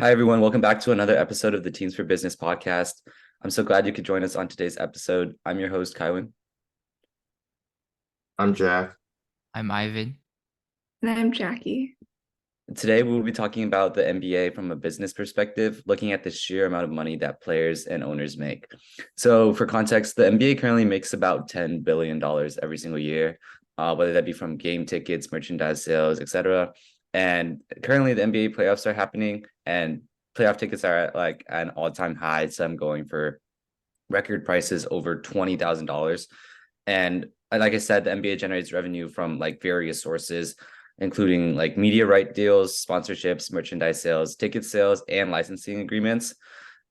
Hi, everyone. Welcome back to another episode of the Teams for Business podcast. I'm so glad you could join us on today's episode. I'm your host, Kywin. I'm Jack. I'm Ivan. And I'm Jackie. Today, we'll be talking about the NBA from a business perspective, looking at the sheer amount of money that players and owners make. So, for context, the NBA currently makes about $10 billion every single year, whether that be from game tickets, merchandise sales, etc. And currently, the NBA playoffs are happening, and playoff tickets are at like an all-time high. Some going for record prices over $20,000. And like I said, the NBA generates revenue from like various sources, including like media right deals, sponsorships, merchandise sales, ticket sales, and licensing agreements.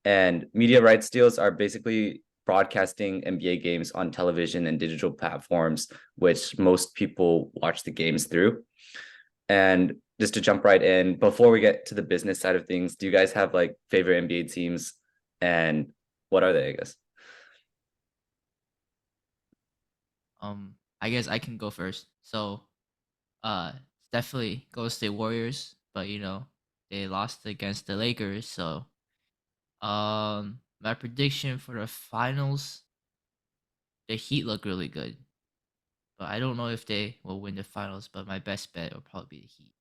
And media rights deals are basically broadcasting NBA games on television and digital platforms, which most people watch the games through. And just to jump right in, before we get to the business side of things, do you guys have like favorite NBA teams, and what are they, I guess? I guess I can go first. So, definitely Golden State Warriors, but they lost against the Lakers. So, my prediction for the finals, the Heat look really good, but I don't know if they will win the finals. But my best bet will probably be the Heat.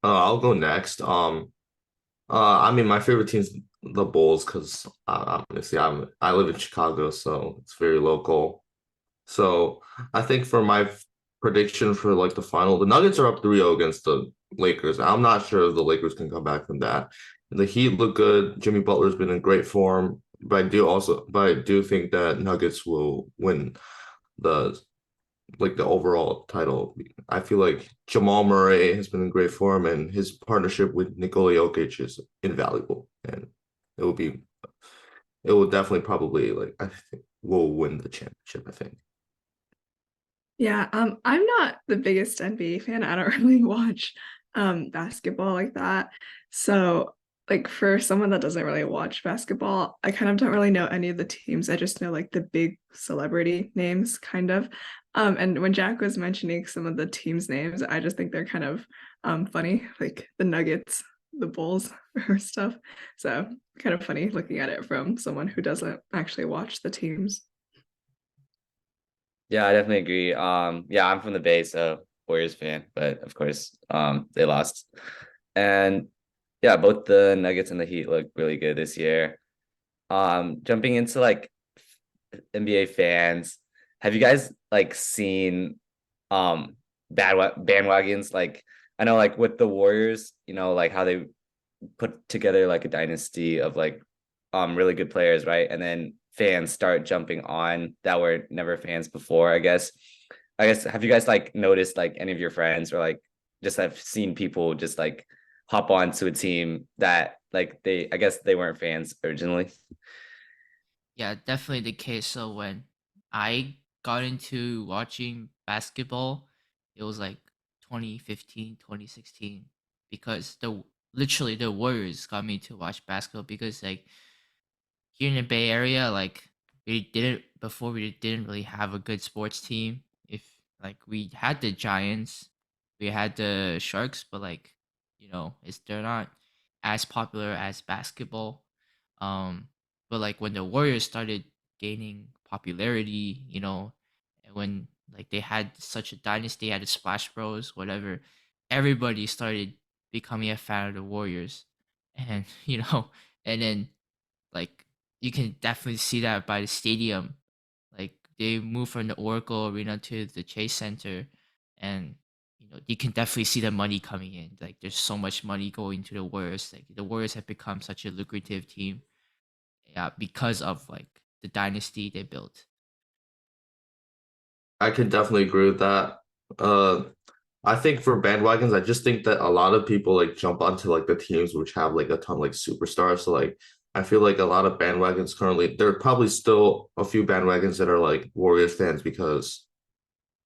I'll go next. I mean, my favorite team's the Bulls because obviously I live in Chicago, so it's very local. So I think for my prediction for like the final, the Nuggets are up 3-0 against the Lakers. I'm not sure if the Lakers can come back from that. The Heat look good. Jimmy Butler's been in great form, but I do think that Nuggets will win the the overall title. I feel like Jamal Murray has been in great form, and his partnership with Nikola Jokic is invaluable. And it will be, it will definitely probably like I think will win the championship. I think. Yeah, I'm not the biggest NBA fan. I don't really watch basketball like that. So like for someone that doesn't really watch basketball, I kind of don't really know any of the teams. I just know like the big celebrity names kind of. And when Jack was mentioning some of the teams' names, I just think they're kind of funny, like the Nuggets, the Bulls or stuff. So kind of funny looking at it from someone who doesn't actually watch the teams. Yeah, I definitely agree. Yeah, I'm from the Bay, so Warriors fan, but of course, they lost. And yeah, both the Nuggets and the Heat look really good this year. Jumping into like NBA fans, have you guys like seen bandwagons? Like I know like with the Warriors, like how they put together like a dynasty of like really good players, right? And then fans start jumping on that were never fans before, I guess. Have you guys like noticed like any of your friends or like just have seen people just like hop on to a team that like I guess they weren't fans originally? Yeah, definitely the case. So when I got into watching basketball, it was like 2015, 2016, because the literally the Warriors got me to watch basketball because like here in the Bay Area, like we didn't really have a good sports team. If like we had the Giants, we had the Sharks, but like they're not as popular as basketball. Um, but like when the Warriors started gaining popularity, and when like they had such a dynasty, had the Splash Bros, whatever, everybody started becoming a fan of the Warriors, and and then like you can definitely see that by the stadium. Like they moved from the Oracle Arena to the Chase Center, and you can definitely see the money coming in. Like there's so much money going to the Warriors. Like the Warriors have become such a lucrative team, yeah, because of like the dynasty they built. I can definitely agree with that. Uh, I think for bandwagons, I just think that a lot of people like jump onto like the teams which have like a ton like superstars. So like I feel like a lot of bandwagons currently, there are probably still a few bandwagons that are like Warriors fans because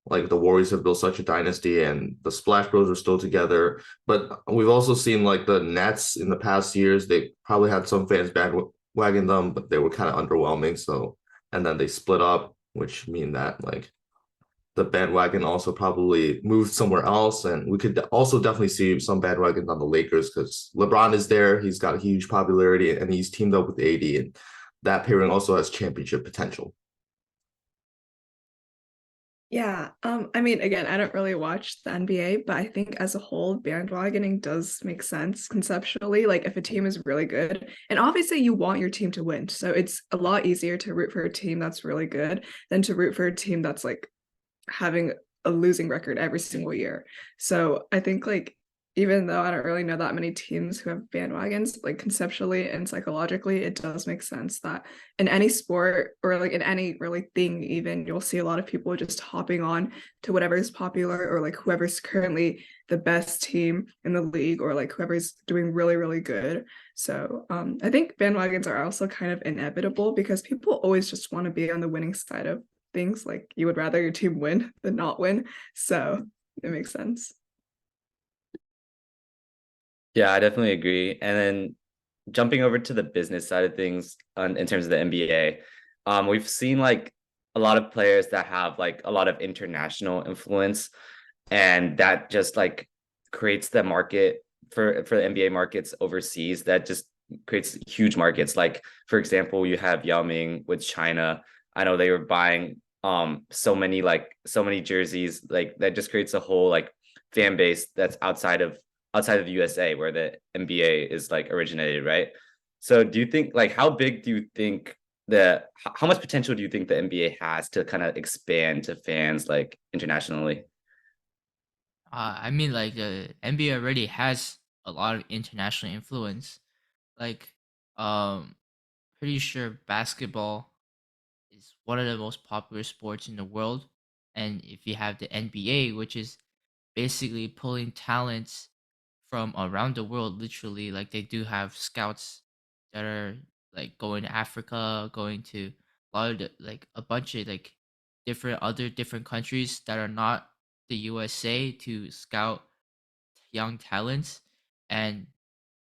like the Warriors have built such a dynasty and the Splash Bros are still together. But we've also seen like the Nets in the past years, they probably had some fans bandwagon them, but they were kind of underwhelming. So and then they split up, which mean that like the bandwagon also probably moved somewhere else, and we could also definitely see some bandwagons on the Lakers because LeBron is there. He's got a huge popularity, and he's teamed up with AD, and that pairing also has championship potential. Yeah, I mean, again, I don't really watch the NBA, but I think as a whole, bandwagoning does make sense conceptually. Like, if a team is really good, and obviously you want your team to win, so it's a lot easier to root for a team that's really good than to root for a team that's like having a losing record every single year. So I think like even though I don't really know that many teams who have bandwagons, like conceptually and psychologically, it does make sense that in any sport or like in any really thing, even you'll see a lot of people just hopping on to whatever's popular or like whoever's currently the best team in the league or like whoever's doing really, really good. So I think bandwagons are also kind of inevitable because people always just want to be on the winning side of things. Like you would rather your team win than not win. So it makes sense. Yeah, I definitely agree. And then jumping over to the business side of things in terms of the NBA, we've seen like a lot of players that have like a lot of international influence, and that just like creates the market for the NBA markets overseas. That just creates huge markets. Like for example, you have Yao Ming with China. I know they were buying so many jerseys, like that just creates a whole like fan base that's outside of the USA where the NBA is like originated, right? So do you think like how big do you think how much potential do you think the NBA has to kind of expand to fans like internationally? I mean, like the NBA already has a lot of international influence. Like, um, pretty sure basketball is one of the most popular sports in the world, and if you have the NBA, which is basically pulling talents from around the world, literally, like they do have scouts that are like going to Africa, going to a lot of like a bunch of like different countries that are not the USA to scout young talents. And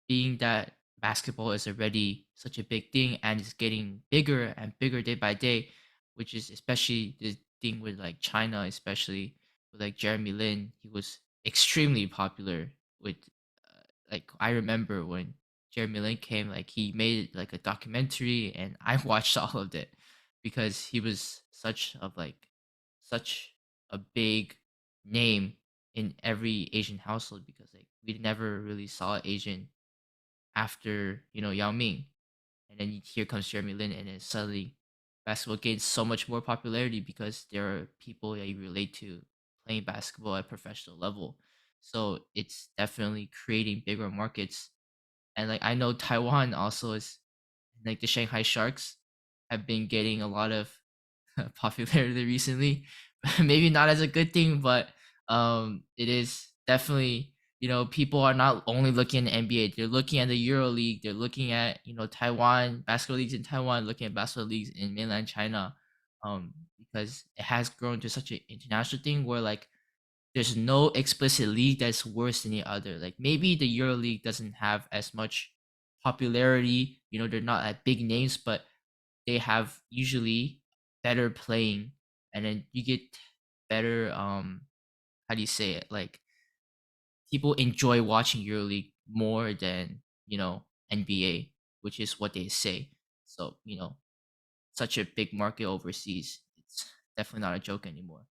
being that basketball is already such a big thing and it's getting bigger and bigger day by day, which is especially the thing with like China, especially with like Jeremy Lin. He was extremely popular with like I remember when Jeremy Lin came, like he made like a documentary and I watched all of it because he was such a big name in every Asian household because like we never really saw Asian after Yao Ming, and then here comes Jeremy Lin, and then suddenly basketball gains so much more popularity because there are people that you relate to playing basketball at professional level. So it's definitely creating bigger markets, and like I know Taiwan also is like the Shanghai Sharks have been getting a lot of popularity recently. Maybe not as a good thing, but it is definitely people are not only looking at NBA, they're looking at the Euro League, they're looking at Taiwan basketball leagues in Taiwan, looking at basketball leagues in mainland China, because it has grown to such an international thing where like there's no explicit league that's worse than the other. Like maybe the Euro League doesn't have as much popularity, they're not at big names, but they have usually better playing, and then you get better how do you say it, like people enjoy watching EuroLeague more than NBA, which is what they say. So such a big market overseas, it's definitely not a joke anymore.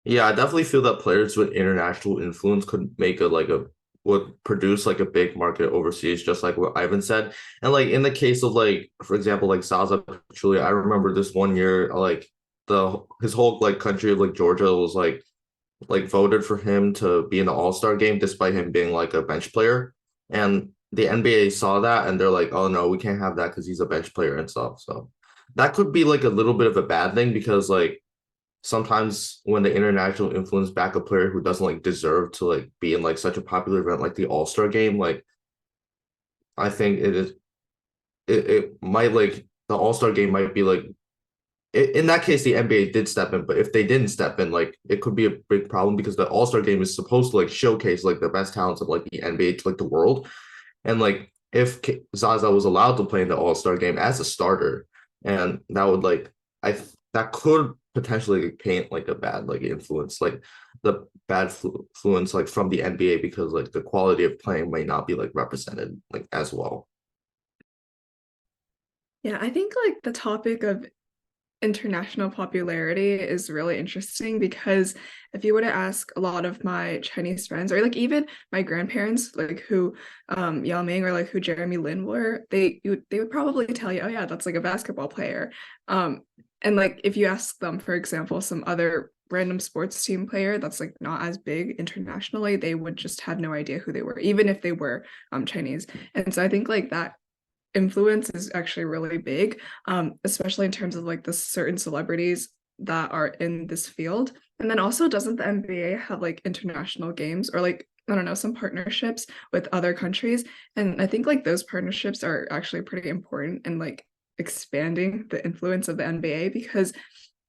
Yeah, I definitely feel that players with international influence could make a like a would produce like a big market overseas, just like what Ivan said. And like in the case of like, for example, like Zaza Pachulia, I remember this one year, like the his whole like country of like Georgia was like voted for him to be in the All-Star game despite him being like a bench player. And the NBA saw that and they're like, oh no, we can't have that because he's a bench player and stuff. So that could be like a little bit of a bad thing because like sometimes when the international influence back a player who doesn't like deserve to like be in like such a popular event like the All-Star game, like I think it might like the All-Star game might be like in that case the NBA did step in, but if they didn't step in, like it could be a big problem because the All-Star game is supposed to like showcase like the best talents of like the NBA to like the world. And like if Zaza was allowed to play in the All-Star game as a starter, and that would like that could potentially paint like a bad like influence, like the bad influence like from the NBA, because like the quality of playing might not be like represented like as well. Yeah, I think like the topic of international popularity is really interesting because if you were to ask a lot of my Chinese friends or like even my grandparents, like who Yao Ming or like who Jeremy Lin were, they would probably tell you, oh yeah, that's like a basketball player. And like if you ask them, for example, some other random sports team player that's like not as big internationally, they would just have no idea who they were, even if they were Chinese. And so I think like that influence is actually really big, especially in terms of like the certain celebrities that are in this field. And then also, doesn't the NBA have like international games or like, I don't know, some partnerships with other countries? And I think like those partnerships are actually pretty important in like expanding the influence of the NBA because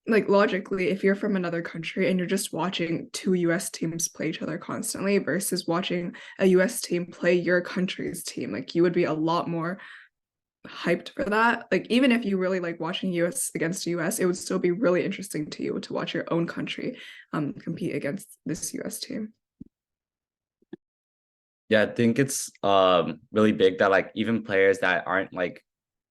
like logically, if you're from another country and you're just watching two US teams play each other constantly versus watching a US team play your country's team, like you would be a lot more hyped for that. Like even if you really like watching US against US, it would still be really interesting to you to watch your own country compete against this US team. Yeah, I think it's really big that like even players that aren't like,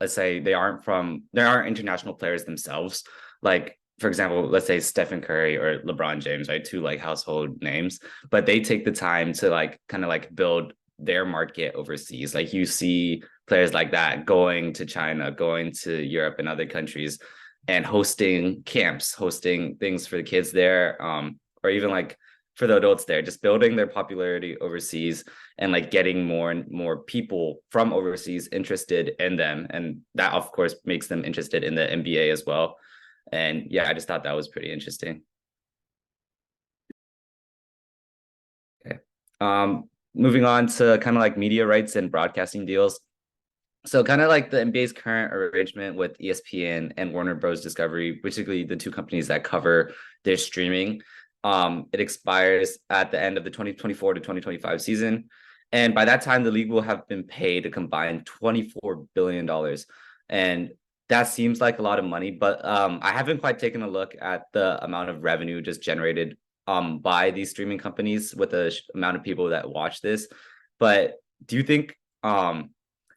let's say they aren't international players themselves. Like for example, let's say Stephen Curry or LeBron James, right? Two like household names, but they take the time to like kind of like build their market overseas. Like you see players like that going to China, going to Europe and other countries and hosting camps, hosting things for the kids there, or even like for the adults there, just building their popularity overseas and like getting more and more people from overseas interested in them. And that of course makes them interested in the NBA as well. And yeah, I just thought that was pretty interesting. Okay. Moving on to kind of like media rights and broadcasting deals. So kind of like the NBA's current arrangement with ESPN and Warner Bros. Discovery, basically the two companies that cover their streaming, it expires at the end of the 2024 to 2025 season. And by that time, the league will have been paid a combined $24 billion. And that seems like a lot of money, but I haven't quite taken a look at the amount of revenue just generated by these streaming companies with the amount of people that watch this. But do you think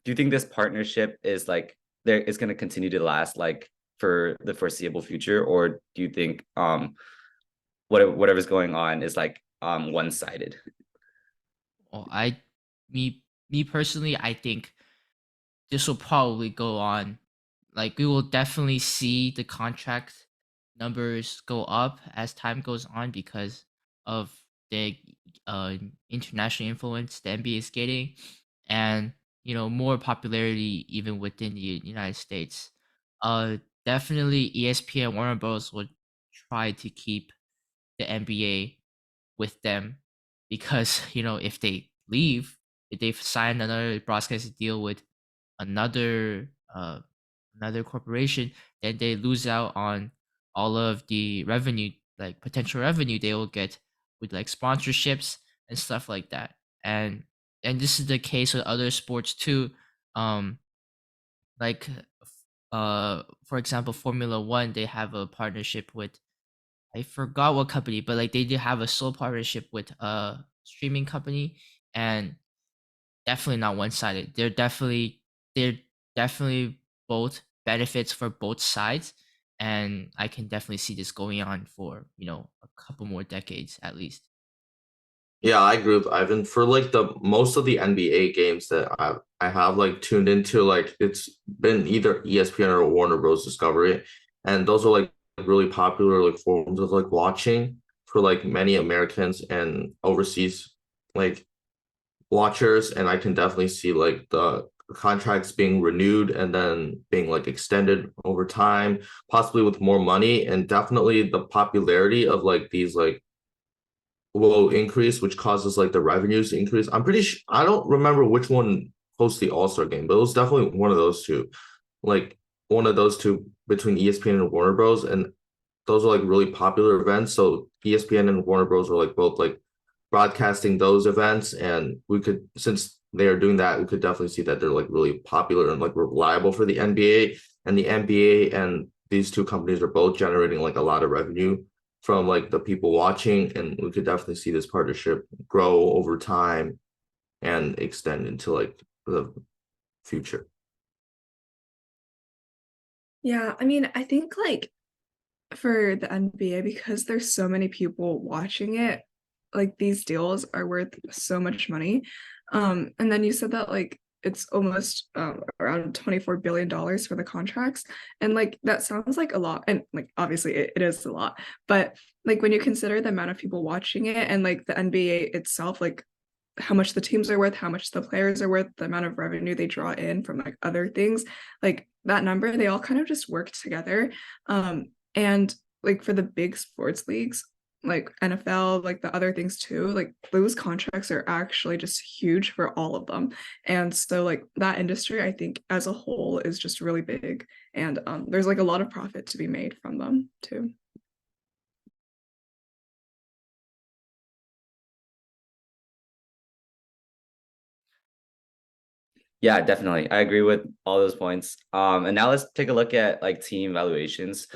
this partnership is like there is going to continue to last like for the foreseeable future, or do you think whatever's going on is like one-sided? Well, me personally, I think this will probably go on. Like we will definitely see the contract numbers go up as time goes on because of the international influence the NBA is getting, and more popularity even within the United States. Definitely ESPN Warner Bros. Will try to keep the NBA with them because if they leave, if they've signed another broadcasting deal with another another corporation, then they lose out on all of the revenue, like potential revenue they will get with like sponsorships and stuff like that. And this is the case with other sports too. Um, like for example, Formula One, they have a partnership with, I forgot what company, but like they did have a sole partnership with a streaming company, and definitely not one sided. They're definitely both benefits for both sides, and I can definitely see this going on for a couple more decades at least. Yeah, I agree with Ivan. For like the most of the NBA games that I have like tuned into, like it's been either ESPN or Warner Bros. Discovery, and those are like really popular like forms of like watching for like many Americans and overseas like watchers. And I can definitely see like the contracts being renewed and then being like extended over time, possibly with more money, and definitely the popularity of like these like will increase, which causes like the revenues to increase. I'm pretty sure I don't remember which one hosts the All-Star game, but it was definitely one of those two. Like one of those two between ESPN and Warner Bros. And those are like really popular events. So ESPN and Warner Bros. Are like both like broadcasting those events. And we could, since they are doing that, we could definitely see that they're like really popular and like reliable for the NBA. And the NBA and these two companies are both generating like a lot of revenue from like the people watching, and we could definitely see this partnership grow over time and extend into like the future. Yeah, I mean, I think like for the NBA, because there's so many people watching it, like these deals are worth so much money. And then you said that like it's almost around $24 billion for the contracts. And like that sounds like a lot. And like obviously it is a lot, but like when you consider the amount of people watching it and like the NBA itself, like how much the teams are worth, how much the players are worth, the amount of revenue they draw in from like other things, like that number, they all kind of just work together. And like for the big sports leagues, like NFL, like the other things too, like those contracts are actually just huge for all of them. And so like that industry, I think as a whole is just really big. And there's like a lot of profit to be made from them too. Yeah, definitely. I agree with all those points. And now let's take a look at like team valuations.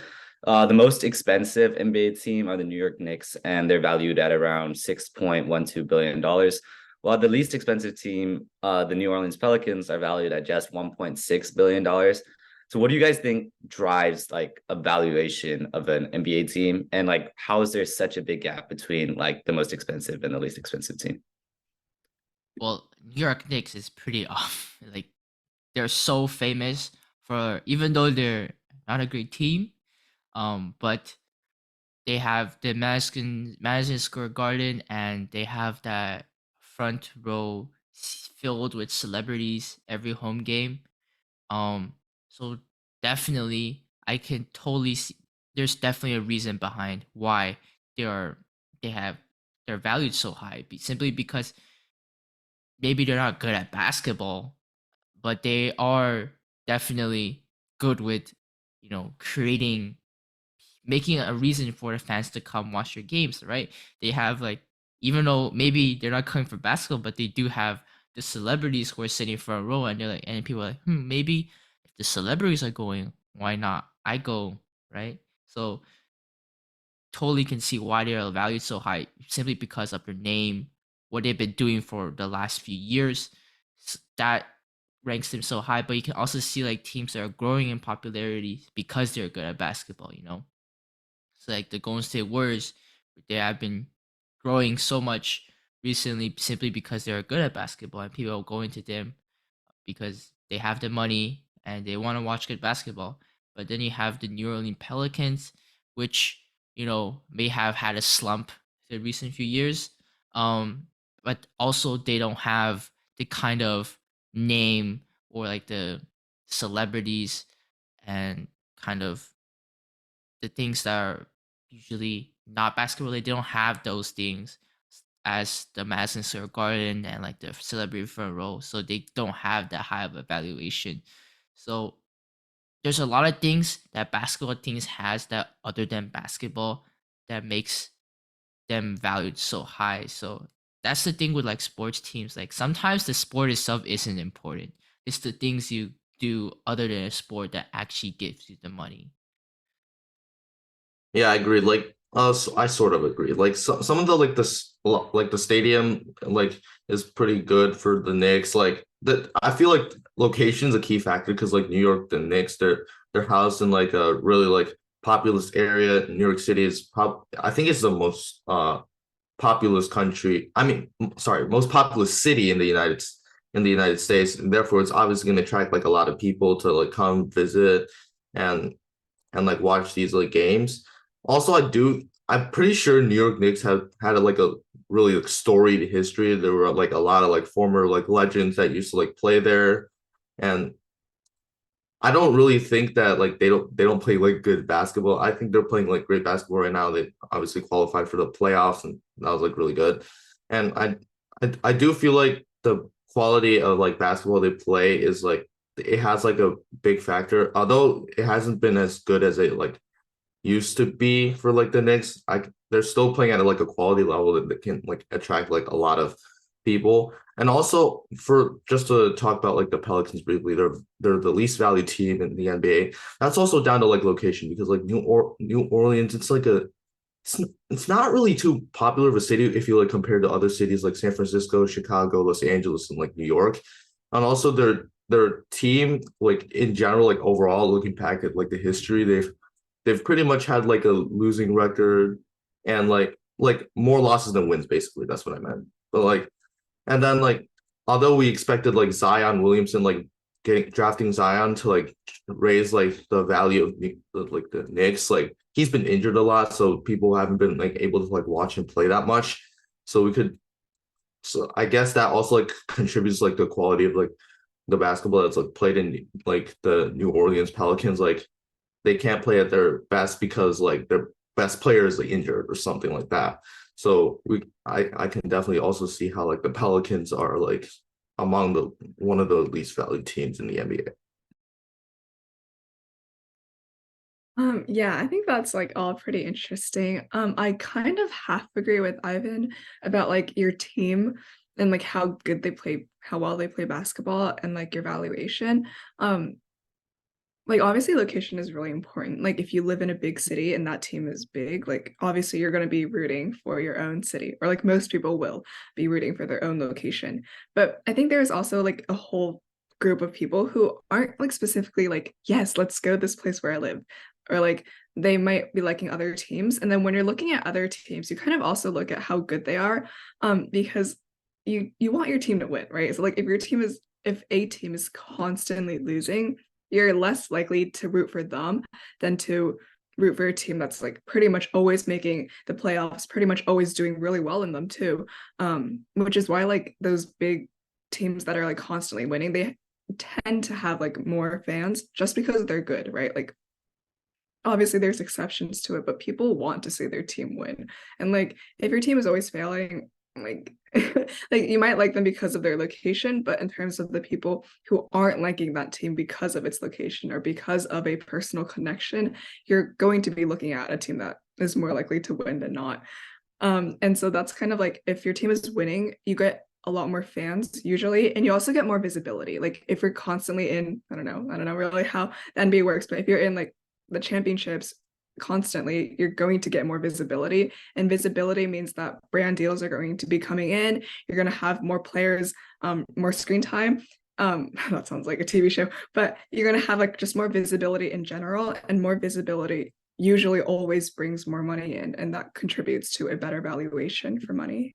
The most expensive NBA team are the New York Knicks, and they're valued at around $6.12 billion. While the least expensive team, the New Orleans Pelicans, are valued at just $1.6 billion. So what do you guys think drives like a valuation of an NBA team? And like how is there such a big gap between like the most expensive and the least expensive team? Well, New York Knicks is pretty off. Like they're so famous for, even though they're not a great team, but they have the Madison Square Garden, and they have that front row filled with celebrities every home game. So definitely, I can totally see. There's definitely a reason behind why they are they have they're valued so high. Simply because maybe they're not good at basketball, but they are definitely good with, creating, making a reason for the fans to come watch your games, right? They have like, even though maybe they're not coming for basketball, but they do have the celebrities who are sitting front row, and they're like, and people are like, maybe if the celebrities are going, why not I go, right? So totally can see why they are valued so high, simply because of their name, what they've been doing for the last few years. That ranks them so high. But you can also see like teams that are growing in popularity because they're good at basketball. So like the Golden State Warriors, they have been growing so much recently simply because they're good at basketball, and people are going to them because they have the money and they want to watch good basketball. But then you have the New Orleans Pelicans, which, may have had a slump the recent few years. But also they don't have the kind of name or like the celebrities and kind of the things that are usually not basketball related. They don't have those things as the Madison Square Garden and like the celebrity front row, so they don't have that high of a valuation. So there's a lot of things that basketball teams has that other than basketball that makes them valued so high. So that's the thing with like sports teams. Like sometimes the sport itself isn't important. It's the things you do other than a sport that actually gives you the money. Yeah, I agree. Like, so I sort of agree. Like, some of the like this like the stadium like is pretty good for the Knicks. Like, I feel like location is a key factor because like New York, the Knicks, they're housed in like a really like populous area. New York City is I think it's the most populous country. I mean, sorry, most populous city in the United States, and therefore it's obviously going to attract like a lot of people to like come visit and like watch these like games. Also, I'm pretty sure New York Knicks have had like a really like storied history. There were like a lot of like former like legends that used to like play there, and I don't really think that like they don't play like good basketball. I think they're playing like great basketball right now. They obviously qualified for the playoffs, and that was like really good. And I do feel like the quality of like basketball they play is like it has like a big factor. Although it hasn't been as good as it like used to be for like the Knicks. They're still playing at like a quality level that can like attract like a lot of people. And also for just to talk about like the Pelicans briefly, they're the least valued team in the NBA. That's also down to like location because like New Orleans, it's like it's not really too popular of a city if you like compare to other cities like San Francisco, Chicago, Los Angeles, and like New York. And also their team, like in general, like overall, looking back at like the history, they've pretty much had like a losing record and like more losses than wins, basically. That's what I meant. But like and then like although we expected like Zion Williamson like getting drafting Zion to like raise like the value of like the Knicks, like he's been injured a lot, so people haven't been like able to like watch him play that much. So we could so I guess that also like contributes like the quality of like the basketball that's like played in like the New Orleans Pelicans. Like they can't play at their best because like their best player is like injured or something like that. So I can definitely also see how like the Pelicans are like among the one of the least valued teams in the NBA. Yeah, I think that's like all pretty interesting. I kind of half agree with Ivan about like your team and like how good they play, how well they play basketball and like your valuation. Um, like obviously location is really important. Like if you live in a big city and that team is big, like obviously you're going to be rooting for your own city, or like most people will be rooting for their own location. But I think there's also like a whole group of people who aren't like specifically like, yes, let's go to this place where I live, or like they might be liking other teams. And then when you're looking at other teams, you kind of also look at how good they are, because you want your team to win, right? So like if a team is constantly losing, you're less likely to root for them than to root for a team that's like pretty much always making the playoffs, pretty much always doing really well in them too. Which is why like those big teams that are like constantly winning, they tend to have like more fans just because they're good, right? Like obviously there's exceptions to it, but people want to see their team win. And like if your team is always failing, like like you might like them because of their location, but in terms of the people who aren't liking that team because of its location or because of a personal connection, you're going to be looking at a team that is more likely to win than not. And so that's kind of like if your team is winning, you get a lot more fans usually, and you also get more visibility. Like if you're constantly in, I don't know really how the NBA works, but if you're in like the championships constantly, you're going to get more visibility. And visibility means that brand deals are going to be coming in. You're going to have more players, more screen time. That sounds like a TV show, but you're going to have like just more visibility in general, and more visibility usually always brings more money in, and that contributes to a better valuation for money.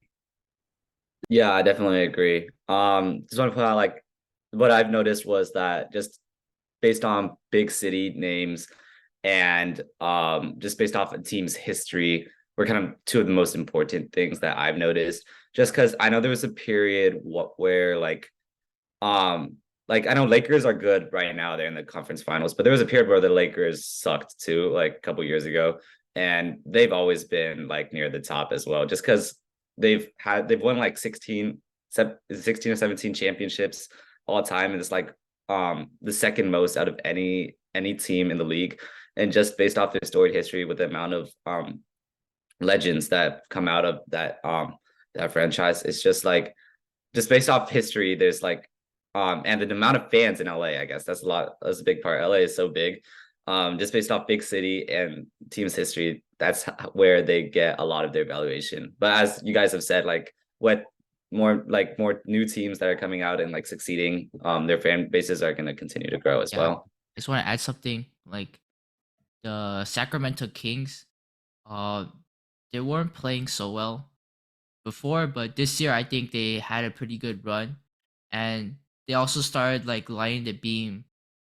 Yeah, I definitely agree. Just want to point out like what I've noticed was that just based on big city names and just based off a team's history were kind of two of the most important things that I've noticed. Just because I know there was a period where like I know Lakers are good right now, they're in the conference finals, but there was a period where the Lakers sucked too, like a couple years ago, and they've always been like near the top as well, just because they've won like 16 or 17 championships all time, and it's like the second most out of any team in the league. And just based off their storied history with the amount of legends that come out of that franchise, it's just like just based off history, there's like and the amount of fans in LA, I guess that's a lot, that's a big part. LA is so big. Just based off big city and team's history, that's where they get a lot of their valuation. But as you guys have said, like what more new teams that are coming out and like succeeding, their fan bases are going to continue to grow as Yeah, I well. just want to add something like the Sacramento Kings. Uh, they weren't playing so well before, but this year I think they had a pretty good run, and they also started like lighting the beam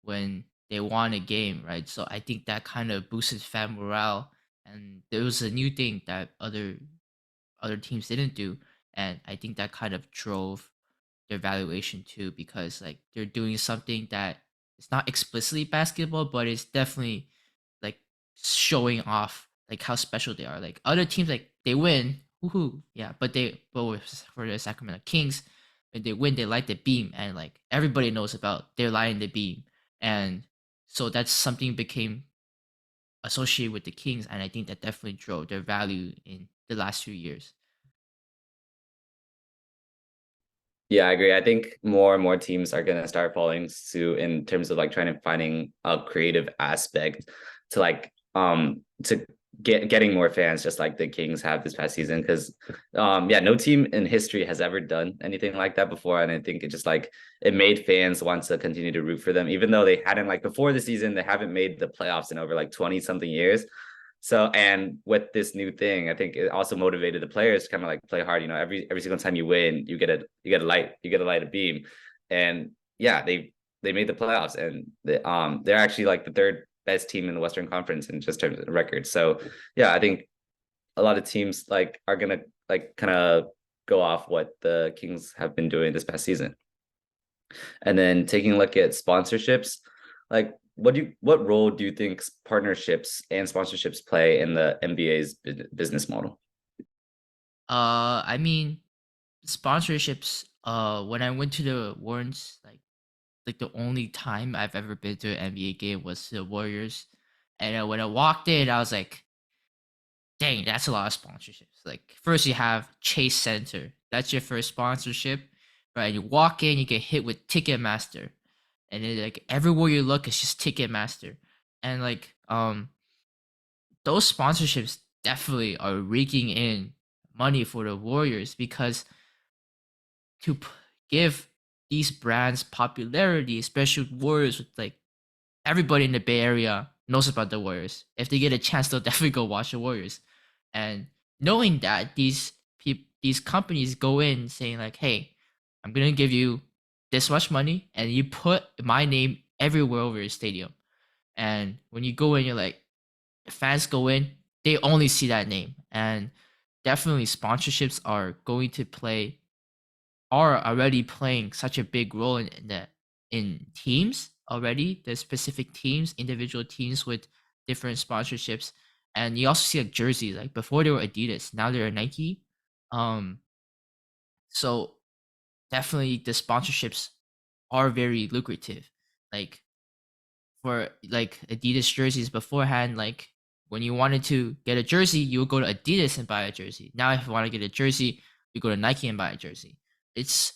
when they won a game, right? So I think that kind of boosted fan morale, and there was a new thing that other teams didn't do, and I think that kind of drove their valuation too, because like they're doing something that it's not explicitly basketball, but it's definitely like showing off like how special they are. Like other teams, like they win, woohoo, yeah, for the Sacramento Kings, when they win, they light the beam, and like everybody knows about they're lighting the beam, and so that's something became associated with the Kings, and I think that definitely drove their value in the last few years. Yeah, I agree. I think more and more teams are gonna start following suit in terms of like trying to finding a creative aspect to to getting more fans, just like the Kings have this past season. Because yeah, no team in history has ever done anything like that before, and I think it just like it made fans want to continue to root for them, even though they hadn't like before the season they haven't made the playoffs in over like 20 something years. So, and with this new thing, I think it also motivated the players to kind of like play hard. You know, every single time you win, you get a light a beam, and yeah, they made the playoffs, and they're actually like the third best team in the Western Conference in just terms of record. So, yeah, I think a lot of teams like are gonna like kind of go off what the Kings have been doing this past season. And then taking a look at sponsorships, like what role do you think partnerships and sponsorships play in the NBA's business model? I mean, sponsorships. When I went to the Warrens, like the only time I've ever been to an NBA game was the Warriors, and when I walked in, I was like, "Dang, that's a lot of sponsorships." Like first you have Chase Center, that's your first sponsorship, right? You walk in, you get hit with Ticketmaster, and then like everywhere you look, it's just Ticketmaster, and like those sponsorships definitely are raking in money for the Warriors because to give these brands popularity, especially Warriors with like everybody in the Bay Area knows about the Warriors. If they get a chance, they'll definitely go watch the Warriors. And knowing that these companies go in saying like, "Hey, I'm gonna give you this much money, and you put my name everywhere over your stadium." And when you go in, you're like, fans go in, they only see that name, and definitely sponsorships are already playing such a big role in teams already. There's specific teams, individual teams with different sponsorships, and you also see like jerseys. Like before they were Adidas, now they're Nike. Um, so definitely the sponsorships are very lucrative. Like for like Adidas jerseys beforehand, like when you wanted to get a jersey, you would go to Adidas and buy a jersey. Now, if you want to get a jersey, you go to Nike and buy a jersey. It's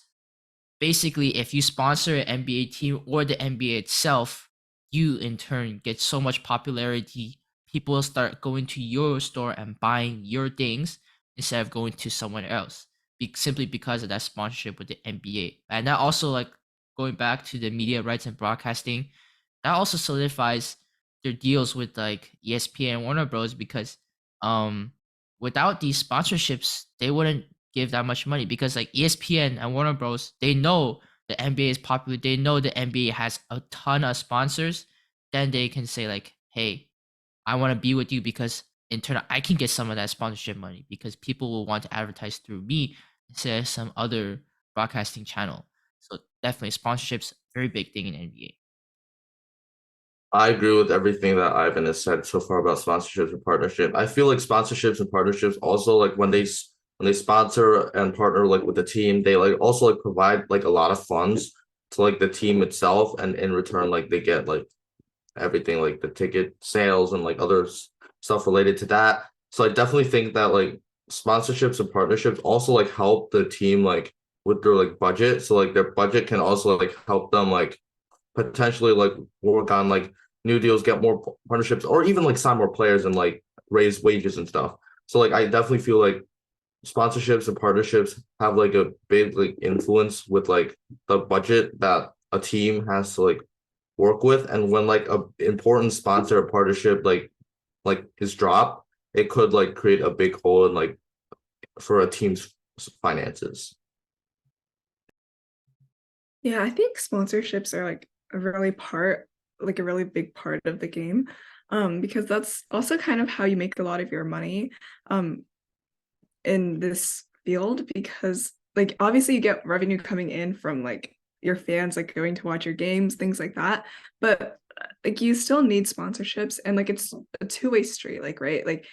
basically if you sponsor an NBA team or the NBA itself, you in turn get so much popularity. People start going to your store and buying your things instead of going to someone else, simply because of that sponsorship with the NBA. And that also like going back to the media rights and broadcasting, that also solidifies their deals with like ESPN and Warner Bros. Because um without these sponsorships, they wouldn't give that much money because like ESPN and Warner Bros. They know the NBA is popular. They know the NBA has a ton of sponsors. Then they can say like, "Hey, I want to be with you because in turn I can get some of that sponsorship money because people will want to advertise through me instead of some other broadcasting channel." So definitely sponsorships very big thing in NBA. I agree with everything that Ivan has said so far about sponsorships and partnership. I feel like sponsorships and partnerships also like when they sponsor and partner like with the team, they like also like provide like a lot of funds to like the team itself, and in return like they get like everything like the ticket sales and like stuff related to that. So I definitely think that like sponsorships and partnerships also like help the team like with their like budget. So like their budget can also like help them like potentially like work on like new deals, get more partnerships, or even like sign more players and like raise wages and stuff. So like I definitely feel like sponsorships and partnerships have like a big like influence with like the budget that a team has to like work with. And when like a important sponsor or partnership like is dropped, it could like create a big hole in like for a team's finances. Yeah, I think sponsorships are like a really big part of the game. Because that's also kind of how you make a lot of your money in this field, because like obviously you get revenue coming in from like your fans like going to watch your games, things like that. But like you still need sponsorships, and like it's a two-way street, like right? Like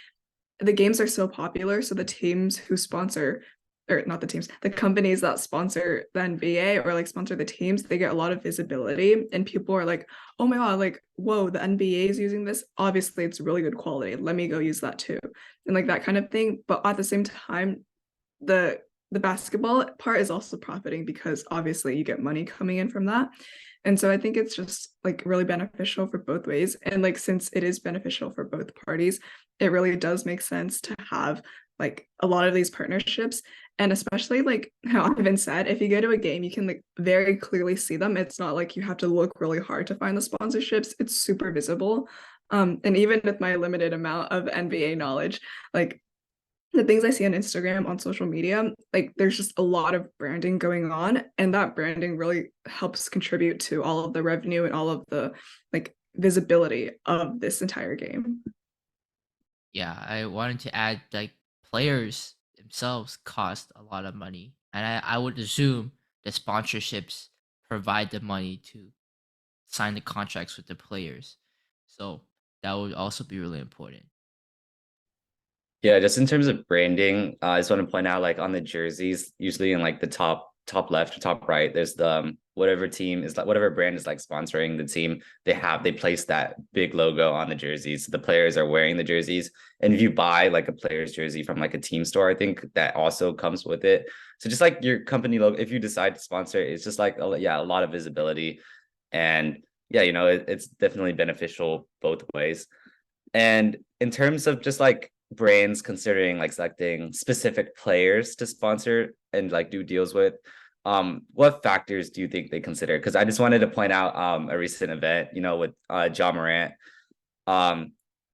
the games are so popular, so the teams who sponsor, or not the teams, the companies that sponsor the NBA or like sponsor the teams, they get a lot of visibility, and people are like, "Oh my god, like whoa, the NBA is using this. Obviously, it's really good quality. Let me go use that too," and like that kind of thing. But at the same time, the the basketball part is also profiting because obviously you get money coming in from that. And so I think it's just like really beneficial for both ways. And like since it is beneficial for both parties, it really does make sense to have like a lot of these partnerships. And especially like how Ivan said, if you go to a game, you can like very clearly see them. It's not like you have to look really hard to find the sponsorships. It's super visible. And even with my limited amount of NBA knowledge, like the things I see on Instagram, on social media, like there's just a lot of branding going on, and that branding really helps contribute to all of the revenue and all of the like visibility of this entire game. Yeah, I wanted to add like players themselves cost a lot of money, and I would assume the sponsorships provide the money to sign the contracts with the players. So that would also be really important. Yeah, just in terms of branding, I just want to point out like on the jerseys, usually in like the top left or top right, there's the whatever team is like whatever brand is like sponsoring the team, they place that big logo on the jerseys. So the players are wearing the jerseys. And if you buy like a player's jersey from like a team store, I think that also comes with it. So just like your company logo, if you decide to sponsor, it's just like yeah, a lot of visibility. And yeah, it's definitely beneficial both ways. And in terms of just like brands considering like selecting specific players to sponsor and like do deals with, what factors do you think they consider? Because I just wanted to point out a recent event, with Ja Morant.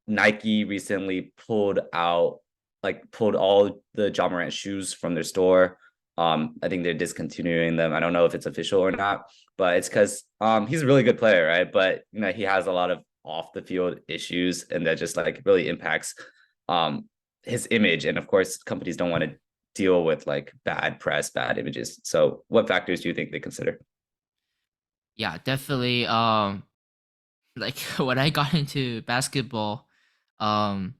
Nike recently pulled all the Ja Morant shoes from their store. I think they're discontinuing them. I don't know if it's official or not, but it's because he's a really good player, right? But he has a lot of off the field issues, and that just like really impacts his image. And of course, companies don't want to deal with like bad press, bad images. So what factors do you think they consider? Yeah, definitely. Like when I got into basketball, um,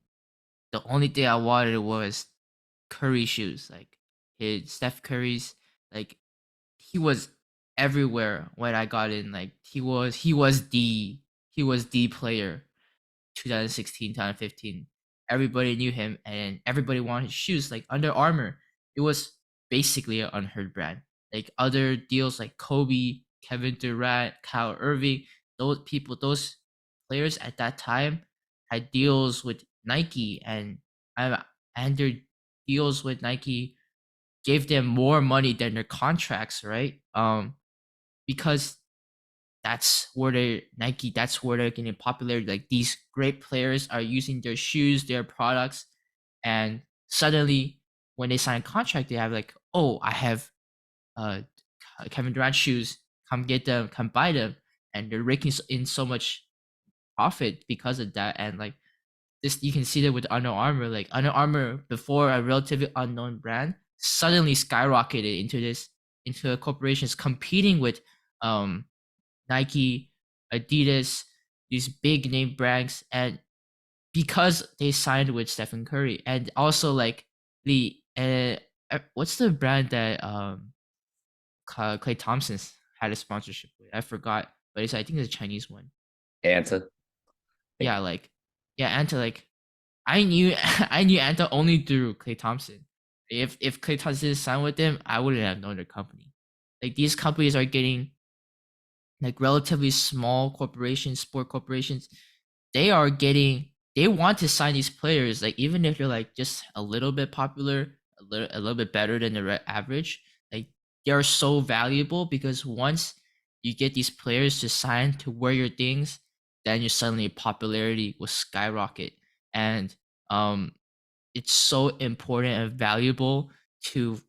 the only thing I wanted was Curry shoes. Like his Steph Curry's, like he was everywhere when I got in. Like he was the player 2016, 2015. Everybody knew him and everybody wanted his shoes. Like Under Armour, it was basically an unheard brand. Like other deals like Kobe, Kevin Durant, Kyle Irving, those players at that time had deals with Nike, and their deals with Nike gave them more money than their contracts, right? Because that's where they're getting popular. Like these great players are using their shoes, their products, and suddenly when they sign a contract, they have like, oh, I have uh Kevin Durant shoes, come get them, come buy them, and they're raking in so much profit because of that. And like this, you can see that with Under Armour. Like Under Armour, before a relatively unknown brand, suddenly skyrocketed into corporations competing with um Nike, Adidas, these big name brands, and because they signed with Stephen Curry, and also like what's the brand that Clay Thompson's had a sponsorship with? I forgot, but I think it's a Chinese one. Anta, I Yeah, think. like Anta. Like I knew I knew Anta only through Clay Thompson. If Clay Thompson signed with them, I wouldn't have known their company. Like these companies are getting like relatively small corporations, sport corporations, they want to sign these players, like even if you're like just a little bit popular, a little bit better than the average, like they are so valuable because once you get these players to sign to wear your things, then your suddenly popularity will skyrocket. And um it's so important and valuable to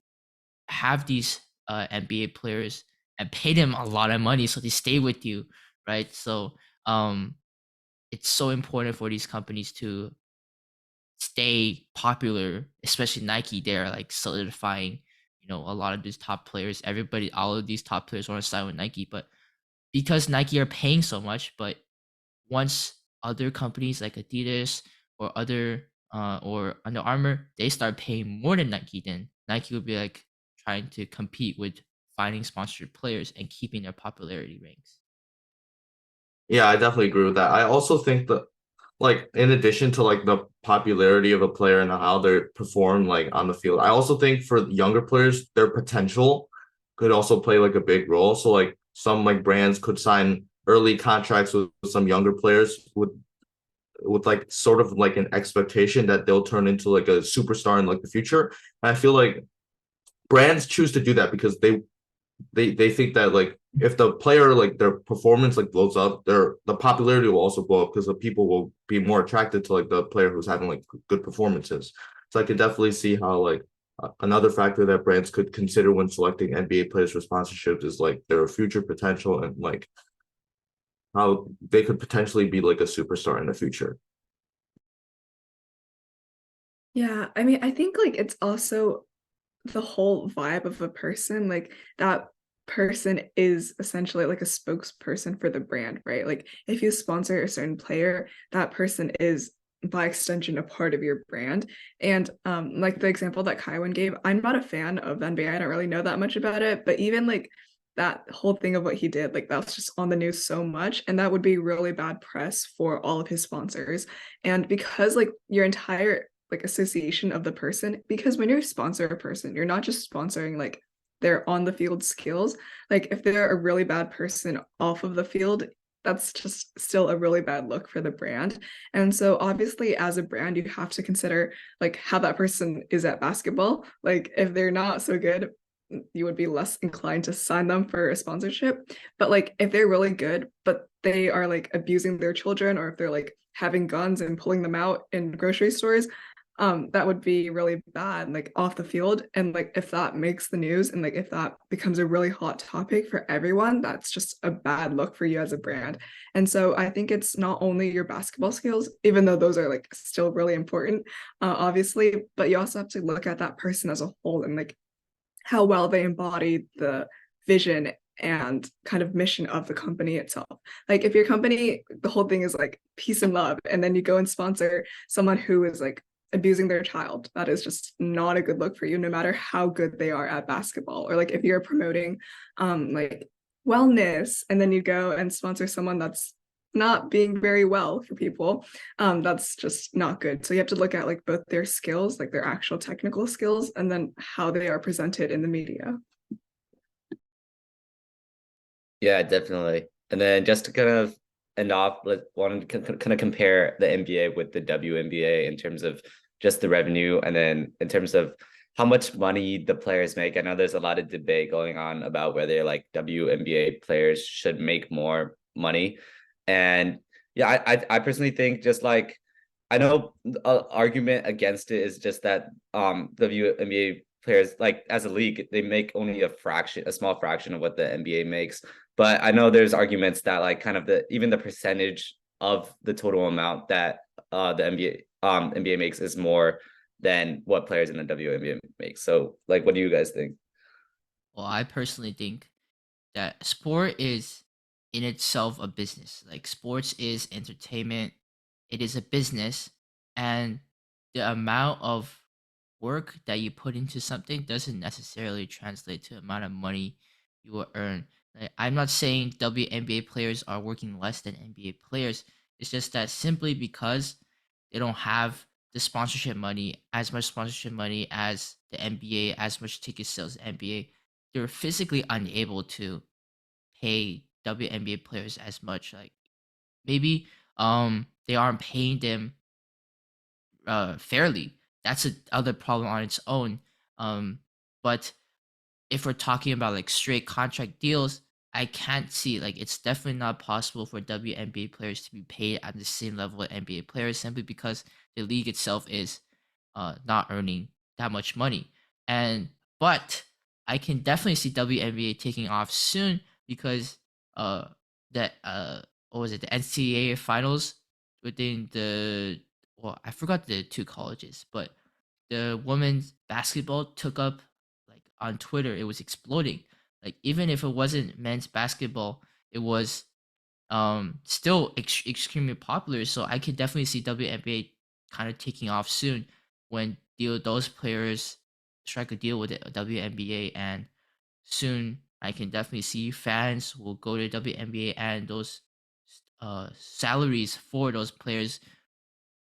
have these NBA players and pay them a lot of money so they stay with you, right? So um, it's so important for these companies to stay popular, especially Nike. They're like solidifying, a lot of these top players. All of these top players want to sign with Nike, but because Nike are paying so much, but once other companies like Adidas or Under Armour, they start paying more than Nike, then Nike would be like trying to compete with finding sponsored players and keeping their popularity ranks. Yeah, I definitely agree with that. I also think that like in addition to like the popularity of a player and how they perform like on the field, I also think for younger players, their potential could also play like a big role. So like some like brands could sign early contracts with some younger players with like sort of like an expectation that they'll turn into like a superstar in like the future. And I feel like brands choose to do that because they think that like if the player like their performance like blows up, the popularity will also blow up because the people will be more attracted to like the player who's having like good performances. So I could definitely see how like another factor that brands could consider when selecting NBA players for sponsorships is like their future potential and like how they could potentially be like a superstar in the future. Yeah, I mean, I think like it's also the whole vibe of a person, like that person is essentially like a spokesperson for the brand, right? Like if you sponsor a certain player, that person is by extension a part of your brand. And like the example that Kaiwan gave, I'm not a fan of the NBA. I don't really know that much about it, but even like that whole thing of what he did, like that was just on the news so much, and that would be really bad press for all of his sponsors. And because like your entire like association of the person, because when you sponsor a person, you're not just sponsoring like their on the field skills. Like if they're a really bad person off of the field, that's just still a really bad look for the brand. And so obviously as a brand, you have to consider like how that person is at basketball. Like if they're not so good, you would be less inclined to sign them for a sponsorship. But like if they're really good, but they are like abusing their children, or if they're like having guns and pulling them out in grocery stores, that would be really bad, like off the field. And like if that makes the news and like if that becomes a really hot topic for everyone, that's just a bad look for you as a brand. And so I think it's not only your basketball skills, even though those are like still really important, obviously, but you also have to look at that person as a whole and like how well they embody the vision and kind of mission of the company itself. Like if your company, the whole thing is like peace and love, and then you go and sponsor someone who is like abusing their child, that is just not a good look for you, no matter how good they are at basketball. Or like if you're promoting like wellness, and then you go and sponsor someone that's not being very well for people, that's just not good. So you have to look at like both their skills, like their actual technical skills, and then how they are presented in the media. Yeah, definitely. And then just to kind of end off, wanted to kind of compare the NBA with the WNBA in terms of just the revenue, and then in terms of how much money the players make. I know there's a lot of debate going on about whether like WNBA players should make more money. And yeah, I personally think just like I know the argument against it is just that WNBA players like as a league they make only a small fraction of what the NBA makes. But I know there's arguments that like kind of the even the percentage of the total amount that the NBA makes is more than what players in the WNBA make. So like what do you guys think? Well, I personally think that sport is in itself a business. Like sports is entertainment, it is a business, and the amount of work that you put into something doesn't necessarily translate to the amount of money you will earn. Like, I'm not saying WNBA players are working less than NBA players. It's just that simply because they don't have the sponsorship money, as much sponsorship money as the NBA, as much ticket sales as NBA, they're physically unable to pay WNBA players as much. Like maybe they aren't paying them fairly. That's a other problem on its own. But if we're talking about like straight contract deals, I can't see like it's definitely not possible for WNBA players to be paid at the same level of NBA players simply because the league itself is not earning that much money. And but I can definitely see WNBA taking off soon because uh that what was it, the NCAA finals within the, well, I forgot the two colleges, but the women's basketball took up, like on Twitter, it was exploding. Like even if it wasn't men's basketball, it was still extremely popular. So I could definitely see WNBA kind of taking off soon when those players strike a deal with the WNBA, and soon I can definitely see fans will go to WNBA, and those salaries for those players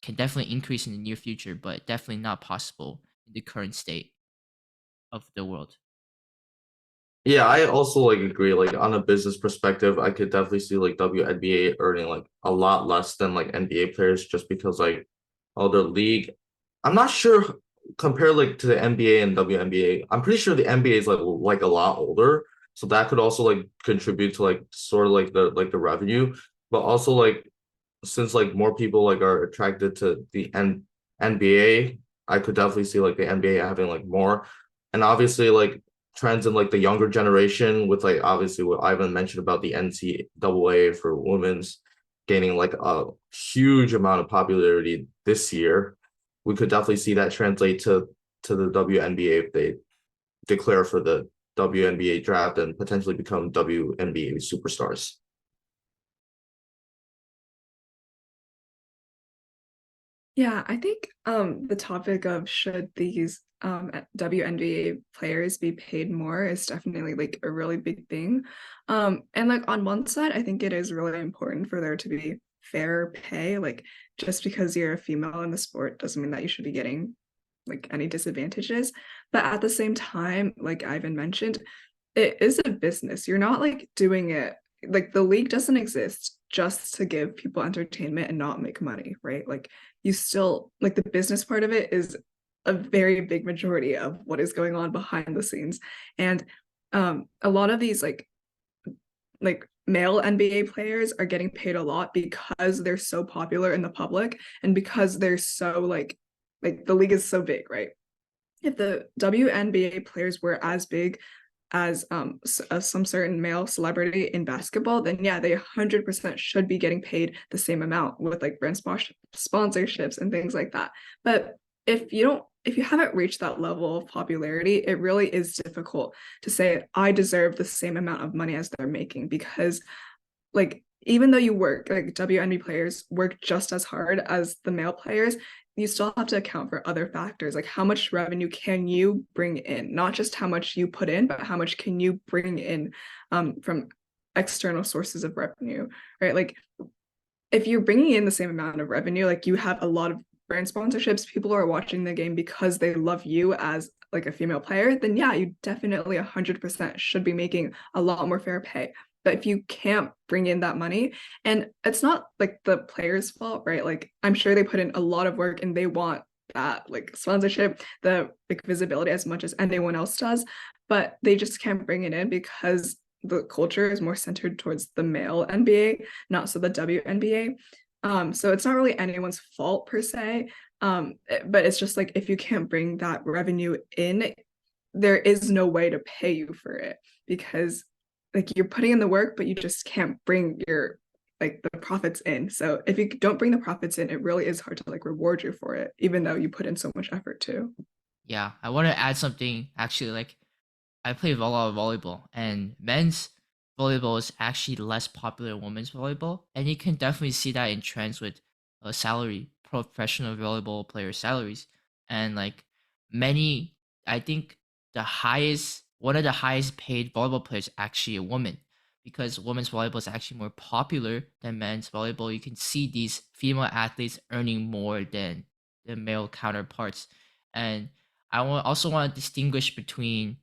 can definitely increase in the near future, but definitely not possible in the current state of the world. Yeah, I also like agree. Like on a business perspective, I could definitely see like WNBA earning like a lot less than like NBA players just because like oh the league. I'm not sure compared like to the NBA and WNBA. I'm pretty sure the NBA is like a lot older, so that could also like contribute to like sort of like the revenue, but also like since like more people like are attracted to the NBA, I could definitely see like the NBA having like more, and obviously like trends in like the younger generation with like obviously what Ivan mentioned about the NCAA for women's gaining like a huge amount of popularity this year. We could definitely see that translate to the WNBA if they declare for the WNBA draft and potentially become WNBA superstars. Yeah, I think the topic of should these WNBA players be paid more is definitely like a really big thing. And like on one side, I think it is really important for there to be fair pay. Like just because you're a female in the sport doesn't mean that you should be getting like any disadvantages. But at the same time, like Ivan mentioned, it is a business. You're not like doing it like the league doesn't exist just to give people entertainment and not make money, right? Like you still like the business part of it is a very big majority of what is going on behind the scenes. And a lot of these like male NBA players are getting paid a lot because they're so popular in the public and because they're so like the league is so big, right? If the WNBA players were as big as some certain male celebrity in basketball, then yeah, they 100% should be getting paid the same amount with like brand sponsorships and things like that. But if you haven't reached that level of popularity, it really is difficult to say I deserve the same amount of money as they're making because like even though you work like WNBA players work just as hard as the male players, you still have to account for other factors like how much revenue can you bring in, not just how much you put in, but how much can you bring in from external sources of revenue, right? Like if you're bringing in the same amount of revenue, like you have a lot of brand sponsorships, people are watching the game because they love you as like a female player, then yeah, you definitely 100% should be making a lot more fair pay. But if you can't bring in that money, and it's not like the player's fault, right? Like I'm sure they put in a lot of work and they want that like sponsorship, the like visibility as much as anyone else does, but they just can't bring it in because the culture is more centered towards the male NBA, not so the WNBA. So it's not really anyone's fault per se. But it's just like if you can't bring that revenue in, there is no way to pay you for it because like you're putting in the work, but you just can't bring your like the profits in. So if you don't bring the profits in, it really is hard to like reward you for it, even though you put in so much effort too. Yeah, I want to add something actually. Like I play a lot of volleyball, and men's volleyball is actually less popular than women's volleyball, and you can definitely see that in trends with salary professional volleyball player salaries, and like many, I think the highest one of the highest paid volleyball players is actually a woman, because women's volleyball is actually more popular than men's volleyball. You can see these female athletes earning more than the male counterparts, and also want to distinguish between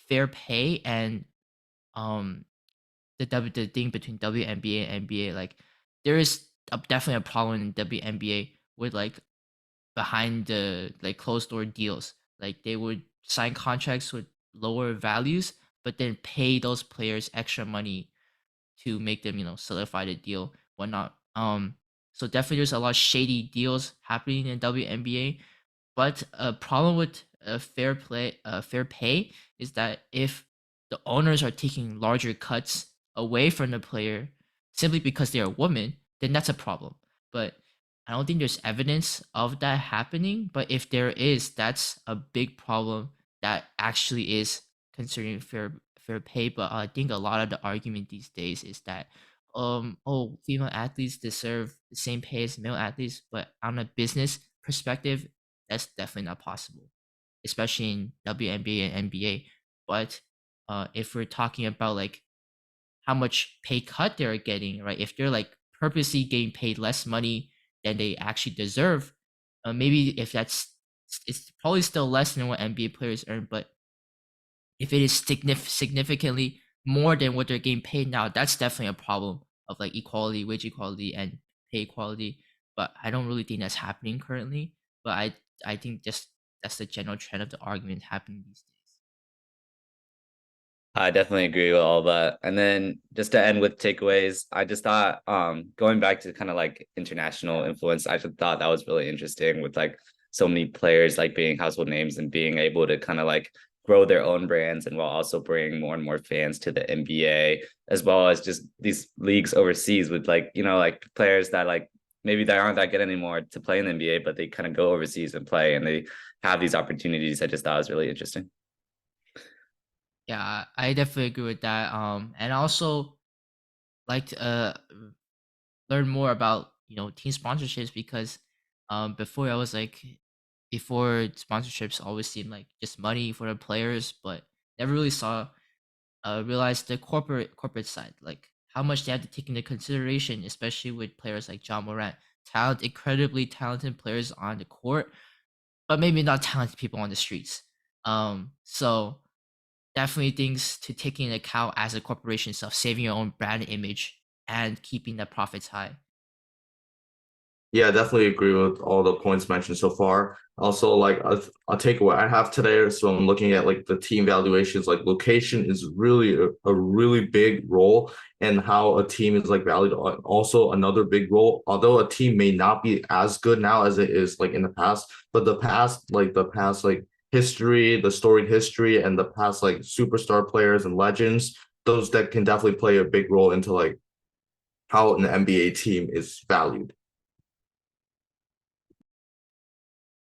fair pay and um the thing between WNBA and NBA. Like there is definitely a problem in WNBA with like behind the like closed door deals. Like they would sign contracts with lower values, but then pay those players extra money to make them solidify the deal, whatnot. So definitely there's a lot of shady deals happening in WNBA, but a problem with fair pay is that if the owners are taking larger cuts away from the player simply because they're a woman, then that's a problem. But I don't think there's evidence of that happening. But if there is, that's a big problem that actually is considering fair pay. But I think a lot of the argument these days is that oh, female athletes deserve the same pay as male athletes, but on a business perspective, that's definitely not possible, especially in WNBA and NBA. But if we're talking about like how much pay cut they're getting, right? If they're like purposely getting paid less money than they actually deserve. Maybe if it's probably still less than what NBA players earn, but if it is significantly more than what they're getting paid now, that's definitely a problem of like equality, wage equality, and pay equality. But I don't really think that's happening currently. But I think just that's the general trend of the argument happening these days. I definitely agree with all that. And then just to end with takeaways, I just thought going back to kind of like international influence, I just thought that was really interesting with like so many players like being household names and being able to kind of like grow their own brands and while also bringing more and more fans to the NBA, as well as just these leagues overseas with like, you know, like players that like maybe they aren't that good anymore to play in the NBA, but they kind of go overseas and play and they have these opportunities. I just thought was really interesting. Yeah, I definitely agree with that. And also like to learn more about team sponsorships because before I was like before sponsorships always seemed like just money for the players, but never really saw realized the corporate side, like how much they have to take into consideration, especially with players like John Morant, incredibly talented players on the court, but maybe not talented people on the streets. So definitely things to take into account as a corporation itself, saving your own brand image and keeping the profits high. Yeah, I definitely agree with all the points mentioned so far. Also, like a takeaway I have today, so I'm looking at like the team valuations. Like location is really a really big role in how a team is like valued. Also, another big role. Although a team may not be as good now as it is like in the past, but the past like history, the storied history, and the past like superstar players and legends, those that can definitely play a big role into like how an NBA team is valued.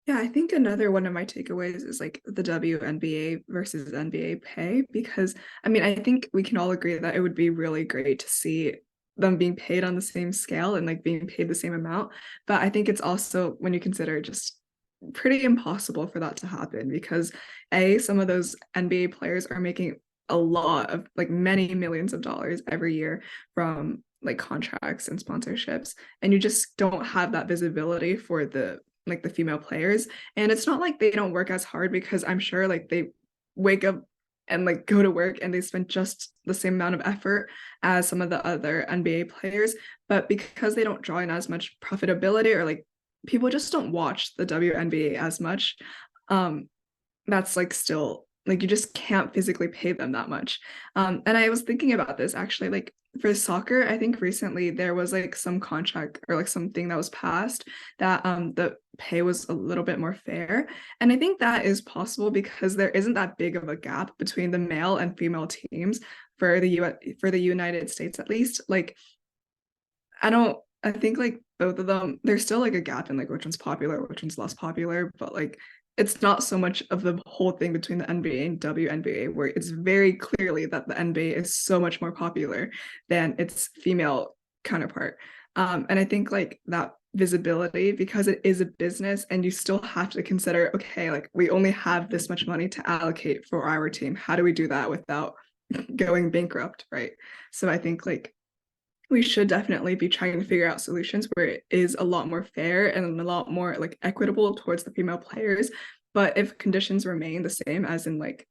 Yeah, I think another one of my takeaways is like the WNBA versus NBA pay because I mean, I think we can all agree that it would be really great to see them being paid on the same scale and like being paid the same amount. But I think it's also when you consider just pretty impossible for that to happen because some of those NBA players are making a lot of like many millions of dollars every year from like contracts and sponsorships, and you just don't have that visibility for the female players. And it's not like they don't work as hard because I'm sure like they wake up and like go to work and they spend just the same amount of effort as some of the other NBA players, but because they don't draw in as much profitability or like people just don't watch the WNBA as much, um that's like still like you just can't physically pay them that much. And I was thinking about this actually, like for soccer, I think recently there was like some contract or like something that was passed that the pay was a little bit more fair. And I think that is possible because there isn't that big of a gap between the male and female teams for the United States at least. Like I think like both of them, there's still like a gap in like which one's popular, which one's less popular, but like it's not so much of the whole thing between the NBA and WNBA, where it's very clearly that the NBA is so much more popular than its female counterpart. And I think like that visibility, because it is a business and you still have to consider, okay, like we only have this much money to allocate for our team. How do we do that without going bankrupt, right? So I think like we should definitely be trying to figure out solutions where it is a lot more fair and a lot more like equitable towards the female players. But if conditions remain the same, as in like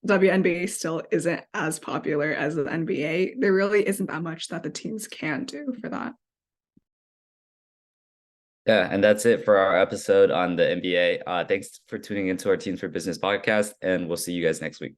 WNBA still isn't as popular as the NBA, there really isn't that much that the teams can do for that. Yeah, and that's it for our episode on the NBA. Thanks for tuning into our Teams for Business podcast, and we'll see you guys next week.